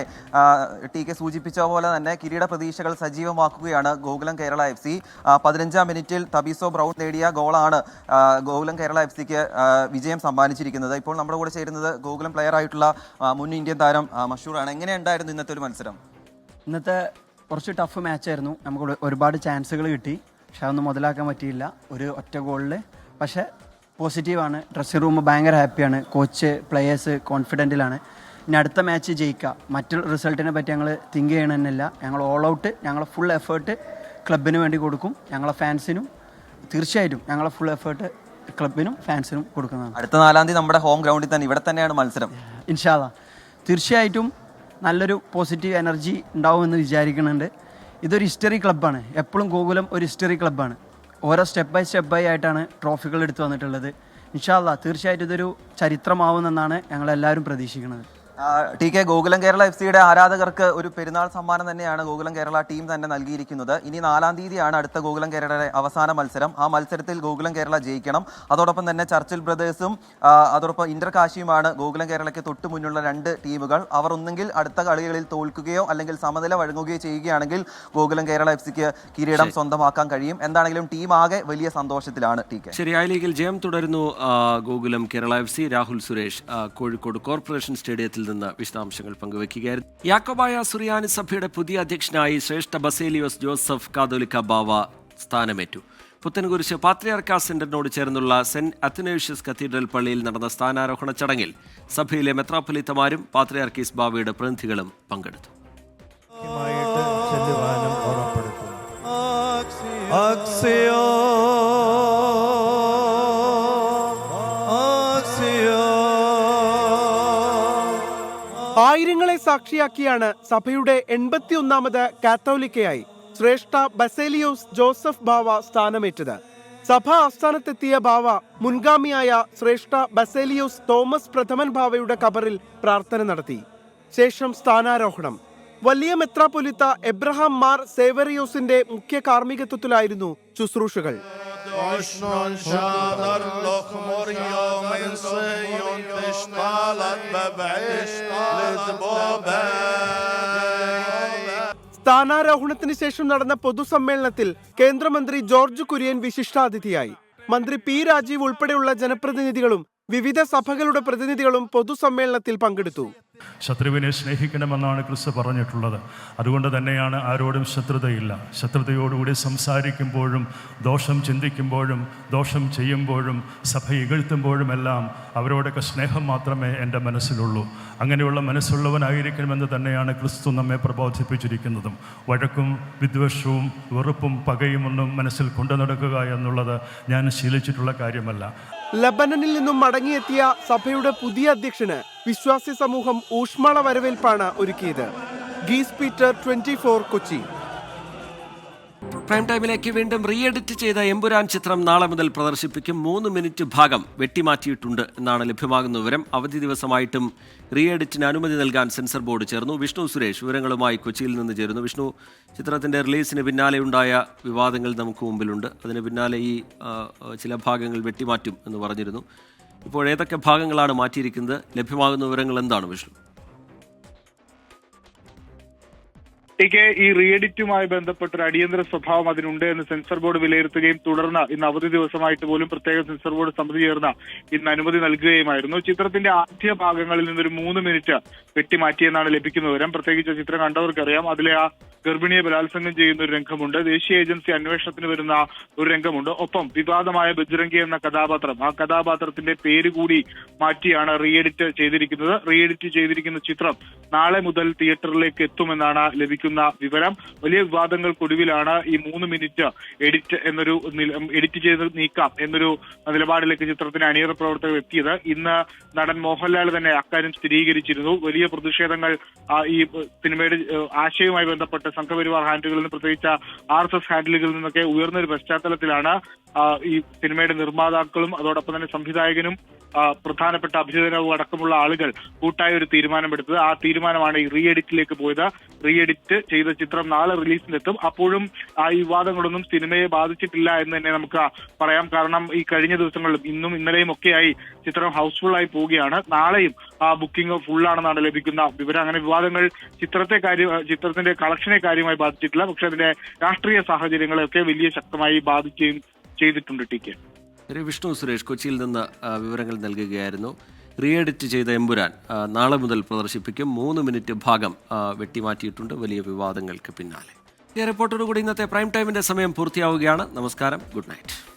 ടി.കെ. സൂചിപ്പിച്ച പോലെ തന്നെ കിരീട പ്രതീക്ഷകൾ സജീവമാക്കുകയാണ് ഗോകുലം കേരള FC. 15-ാം മിനിറ്റിൽ തബീസോ ബ്രൗൺ നേടിയ ഗോളാണ് ഗോകുലം കേരള FCക്ക് വിജയം സമ്മാനിച്ചിരിക്കുന്നത്. ഇപ്പോൾ നമ്മുടെ കൂടെ ചേരുന്നത് ഗോകുലം പ്ലെയർ ആയിട്ടുള്ള മുൻ ഇന്ത്യൻ താരം മഷൂറാണ്. എങ്ങനെയുണ്ടായിരുന്നു ഇന്നത്തെ ഒരു മത്സരം? ഇന്നത്തെ കുറച്ച് ടഫ് മാച്ചായിരുന്നു. നമുക്ക് ഒരുപാട് ചാൻസുകൾ കിട്ടി. പക്ഷെ അതൊന്നും മുതലാക്കാൻ പറ്റിയില്ല ഒരു ഒറ്റ ഗോളിൽ. പക്ഷേ പോസിറ്റീവാണ്, ഡ്രസ്സിംഗ് റൂം ഭയങ്കര ഹാപ്പിയാണ്, കോച്ച് പ്ലെയേഴ്സ് കോൺഫിഡൻറ്റിലാണ്. ഇനി അടുത്ത മാച്ച് ജയിക്കുക. മറ്റു റിസൾട്ടിനെ പറ്റി ഞങ്ങൾ തിങ്ക് ചെയ്യണമെന്നില്ല. ഞങ്ങൾ ഓൾ ഔട്ട്, ഞങ്ങൾ ഫുൾ എഫേർട്ട് ക്ലബിന് വേണ്ടി കൊടുക്കും. ഞങ്ങളെ ഫാൻസിനും തീർച്ചയായിട്ടും ഞങ്ങളെ ഫുൾ എഫേർട്ട് ക്ലബിനും ഫാൻസിനും കൊടുക്കുന്നതാണ്. അടുത്ത 4-ാം തീയതി നമ്മുടെ ഹോം ഗ്രൗണ്ടിൽ തന്നെ, ഇവിടെ തന്നെയാണ് മത്സരം. ഇൻഷാ അല്ലാ തീർച്ചയായിട്ടും നല്ലൊരു പോസിറ്റീവ് എനർജി ഉണ്ടാവുമെന്ന് വിചാരിക്കുന്നുണ്ട്. ഇതൊരു ഹിസ്റ്ററി ക്ലബ്ബാണ്. എപ്പോഴും ഗോകുലം ഒരു ഹിസ്റ്ററി ക്ലബ്ബാണ്. ഓരോ സ്റ്റെപ്പ് ബൈ ആയിട്ടാണ് ട്രോഫികൾ എടുത്തു വന്നിട്ടുള്ളത്. ഇൻഷാ അല്ലാ തീർച്ചയായിട്ടും ഇതൊരു ചരിത്രമാവുമെന്നാണ് ഞങ്ങളെല്ലാവരും പ്രതീക്ഷിക്കുന്നത്. ടി കെ, ഗോകുലം കേരള FC-യുടെ ആരാധകർക്ക് ഒരു പെരുന്നാൾ സമ്മാനം തന്നെയാണ് ഗോകുലം കേരള ടീം തന്നെ നൽകിയിരിക്കുന്നത്. ഇനി 4-ാം തീയതിയാണ് അടുത്ത ഗോകുലം കേരളയുടെ അവസാന മത്സരം. ആ മത്സരത്തിൽ ഗോകുലം കേരള ജയിക്കണം. അതോടൊപ്പം തന്നെ ചർച്ചിൽ ബ്രദേഴ്സും അതോടൊപ്പം ഇന്റർ കാശിയുമാണ് ഗോകുലം കേരളയ്ക്ക് തൊട്ട് മുന്നുള്ള 2 ടീമുകൾ. അവർ ഒന്നെങ്കിൽ അടുത്ത കളികളിൽ തോൽക്കുകയോ അല്ലെങ്കിൽ സമനില വഴങ്ങുകയോ ചെയ്യുകയാണെങ്കിൽ ഗോകുലം കേരള FC-ക്ക് കിരീടം സ്വന്തമാക്കാൻ കഴിയും. എന്താണെങ്കിലും ടീം ആകെ വലിയ സന്തോഷത്തിലാണ്. ടി കെ, ശരിയായ ലീഗിൽ ജയം തുടരുന്നു ഗോകുലം കേരള FC. രാഹുൽ സുരേഷ് കോഴിക്കോട് കോർപ്പറേഷൻ സ്റ്റേഡിയത്തിൽ നിന്ന് വിശദാംശങ്ങൾ പങ്കുവയ്ക്കുകയായിരുന്നു. യാക്കോബായ സുറിയാനി സഭയുടെ പുതിയ അധ്യക്ഷനായി ശ്രേഷ്ഠ ബസേലിയോസ് ജോസഫ് കാതോലിക്ക ബാവ സ്ഥാനമേറ്റു. പുത്തൻകുരിശ് പാത്രിയാർക്കാ സെന്ററിനോട് ചേർന്നുള്ള സെന്റ് അത്തനേഷ്യസ് കത്തീഡ്രൽ പള്ളിയിൽ നടന്ന സ്ഥാനാരോഹണ ചടങ്ങിൽ സഭയിലെ മെത്രാപ്പൊലീത്തമാരും പാത്രിയാർക്കീസ് ബാവയുടെ പ്രതിനിധികളും പങ്കെടുത്തു. ആയിരങ്ങളെ സാക്ഷിയാക്കിയാണ് സഭയുടെ 81ാമത് കാത്തോലിക്കയായി ശ്രേഷ്ഠ ബസേലിയോസ് ജോസഫ് ബാവ സ്ഥാനമേറ്റത്. സഭാ ആസ്ഥാനത്തെത്തിയ ബാവ മുൻഗാമിയായ ശ്രേഷ്ഠ ബസേലിയോസ് തോമസ് പ്രഥമൻ ബാവയുടെ ഖബറിൽ പ്രാർത്ഥന നടത്തി. ശേഷം സ്ഥാനാരോഹണം. വലിയ മെത്രാപ്പൊലിത്ത എബ്രഹാം മാർ സേവറിയോസിന്റെ മുഖ്യ കാർമ്മികത്വത്തിലായിരുന്നു ശുശ്രൂഷകൾ. സ്ഥാനാരോഹണത്തിന് ശേഷം നടന്ന പൊതുസമ്മേളനത്തിൽ കേന്ദ്രമന്ത്രി ജോർജ് കുര്യൻ വിശിഷ്ടാതിഥിയായി. മന്ത്രി പി രാജീവ് ഉൾപ്പെടെയുള്ള ജനപ്രതിനിധികളും വിവിധ സഭകളുടെ പ്രതിനിധികളും പൊതുസമ്മേളനത്തിൽ പങ്കെടുത്തു. ശത്രുവിനെ സ്നേഹിക്കണമെന്നാണ് ക്രിസ്തു പറഞ്ഞിട്ടുള്ളത്. അതുകൊണ്ട് തന്നെയാണ് ആരോടും ശത്രുതയില്ല. ശത്രുതയോടുകൂടി സംസാരിക്കുമ്പോഴും ദോഷം ചിന്തിക്കുമ്പോഴും ദോഷം ചെയ്യുമ്പോഴും സഭ ഇകഴ്ത്തുമ്പോഴുമെല്ലാം അവരോടൊക്കെ സ്നേഹം മാത്രമേ എൻ്റെ മനസ്സിലുള്ളൂ. അങ്ങനെയുള്ള മനസ്സുള്ളവനായിരിക്കണമെന്ന് തന്നെയാണ് ക്രിസ്തു നമ്മെ പ്രബോധിപ്പിച്ചിരിക്കുന്നതും. വഴക്കും വിദ്വേഷവും വെറുപ്പും പകയും ഒന്നും മനസ്സിൽ കൊണ്ടു നടക്കുക എന്നുള്ളത് ഞാൻ ശീലിച്ചിട്ടുള്ള കാര്യമല്ല. ലബനനിൽ നിന്നും മടങ്ങിയെത്തിയ സഭയുടെ പുതിയ അധ്യക്ഷന് വിശ്വാസി സമൂഹം ഊഷ്മള വരവേൽപ്പാണ് ഒരുക്കിയത്. ഗീസ് പീറ്റർ, 24 കൊച്ചി. പ്രൈം ടൈമിലേക്ക് വീണ്ടും റീ എഡിറ്റ് ചെയ്ത എമ്പുരാൻ ചിത്രം നാളെ മുതൽ പ്രദർശിപ്പിക്കും. 3 മിനിറ്റ് ഭാഗം വെട്ടിമാറ്റിയിട്ടുണ്ട് എന്നാണ് ലഭ്യമാകുന്ന വിവരം. അവധി ദിവസമായിട്ടും റീ എഡിറ്റിന് അനുമതി നൽകാൻ സെൻസർ ബോർഡ് ചേർന്നു. വിഷ്ണു സുരേഷ് വിവരങ്ങളുമായി കൊച്ചിയിൽ നിന്ന് ചേരുന്നു. വിഷ്ണു, ചിത്രത്തിന്റെ റിലീസിന് പിന്നാലെ ഉണ്ടായ വിവാദങ്ങൾ നമുക്ക് മുമ്പിലുണ്ട്. അതിന് പിന്നാലെ ഈ ചില ഭാഗങ്ങൾ വെട്ടിമാറ്റും എന്ന് പറഞ്ഞിരുന്നു. ഇപ്പോൾ ഏതൊക്കെ ഭാഗങ്ങളാണ് മാറ്റിയിരിക്കുന്നത്? ലഭ്യമാകുന്ന വിവരങ്ങൾ എന്താണ് വിഷ്ണു? ഈ റീ എഡിറ്റുമായി ബന്ധപ്പെട്ടൊരു അടിയന്തര സ്വഭാവം അതിനുണ്ട് എന്ന് സെൻസർ ബോർഡ് വിലയിരുത്തുകയും തുടർന്ന് ഇന്ന് അവധി ദിവസമായിട്ട് പോലും പ്രത്യേക സെൻസർ ബോർഡ് സമിതി ചേർന്ന് ഇന്ന് അനുമതി നൽകുകയുമായിരുന്നു. ചിത്രത്തിന്റെ ആദ്യ ഭാഗങ്ങളിൽ നിന്നൊരു 3 മിനിറ്റ് വെട്ടിമാറ്റിയെന്നാണ് ലഭിക്കുന്ന വിവരം. പ്രത്യേകിച്ച് ചിത്രം കണ്ടവർക്കറിയാം. അതിലെ ആ ഗർഭിണിയെ ബലാത്സംഗം ചെയ്യുന്ന ഒരു രംഗമുണ്ട്. ദേശീയ ഏജൻസി അന്വേഷണത്തിന് വരുന്ന ഒരു രംഗമുണ്ട്. ഒപ്പം വിവാദമായ ബജ്രംഗി എന്ന കഥാപാത്രം, ആ കഥാപാത്രത്തിന്റെ പേര് കൂടി മാറ്റിയാണ് റീ എഡിറ്റ് ചെയ്തിരിക്കുന്നത്. റീ എഡിറ്റ് ചെയ്തിരിക്കുന്ന ചിത്രം നാളെ മുതൽ തിയേറ്ററിലേക്ക് എത്തുമെന്നാണ് ലഭിക്കുന്ന വിവരം. വലിയ വിവാദങ്ങൾക്കൊടുവിലാണ് ഈ 3 മിനിറ്റ് എഡിറ്റ് ചെയ്ത് നീക്കാം എന്നൊരു നിലപാടിലേക്ക് ചിത്രത്തിന് അണിയറ പ്രവർത്തകർ എത്തിയത്. ഇന്ന് നടൻ മോഹൻലാൽ തന്നെ അക്കാര്യം സ്ഥിരീകരിച്ചിരുന്നു. വലിയ പ്രതിഷേധങ്ങൾ ഈ സിനിമയുടെ ആശയവുമായി ബന്ധപ്പെട്ട് സംഘപരിവാർ ഹാൻഡിലുകളിൽ നിന്ന്, പ്രത്യേകിച്ച് RSS ഹാൻഡിലുകളിൽ നിന്നൊക്കെ ഉയർന്നൊരു പശ്ചാത്തലത്തിലാണ് ഈ സിനിമയുടെ നിർമ്മാതാക്കളും അതോടൊപ്പം തന്നെ സംവിധായകനും പ്രധാനപ്പെട്ട അഭിനേതാവും അടക്കമുള്ള ആളുകൾ കൂട്ടായ ഒരു തീരുമാനമെടുത്തത്. ആ തീരുമാനമാണ് ഈ റീ എഡിറ്റിലേക്ക് പോയത്. റീ എഡിറ്റ് ചെയ്ത ചിത്രം നാളെ റിലീസിലെത്തും. അപ്പോഴും ആ വിവാദങ്ങളൊന്നും സിനിമയെ ബാധിച്ചിട്ടില്ല എന്ന് തന്നെ നമുക്ക് പറയാം. കാരണം ഈ കഴിഞ്ഞ ദിവസങ്ങളിലും ഇന്നും ഇന്നലെയും ഒക്കെയായി ചിത്രം ഹൗസ്ഫുൾ ആയി പോവുകയാണ്. നാളെയും ആ ബുക്കിംഗ് ഫുള്ളാണെന്നാണ് ലഭിക്കുന്ന വിവരം. അങ്ങനെ വിവാദങ്ങൾ ചിത്രത്തിന്റെ കളക്ഷനെ കാര്യമായി ബാധിച്ചിട്ടില്ല. പക്ഷെ അതിന്റെ രാഷ്ട്രീയ സാഹചര്യങ്ങളെയൊക്കെ വലിയ ശക്തമായി ബാധിക്കുകയും ചെയ്തിട്ടുണ്ട്. ടി കെ, വിഷ്ണു സുരേഷ് കൊച്ചിയിൽ നിന്ന് വിവരങ്ങൾ നൽകുകയായിരുന്നു. റീ എഡിറ്റ് ചെയ്ത എമ്പുരാൻ നാളെ മുതൽ പ്രദർശിപ്പിക്കും. 3 മിനിറ്റ് ഭാഗം വെട്ടിമാറ്റിയിട്ടുണ്ട് വലിയ വിവാദങ്ങൾക്ക് പിന്നാലെ. ഈ റിപ്പോർട്ടോടുകൂടി ഇന്നത്തെ പ്രൈം ടൈമിന്റെ സമയം പൂർത്തിയാവുകയാണ്. നമസ്കാരം, ഗുഡ് നൈറ്റ്.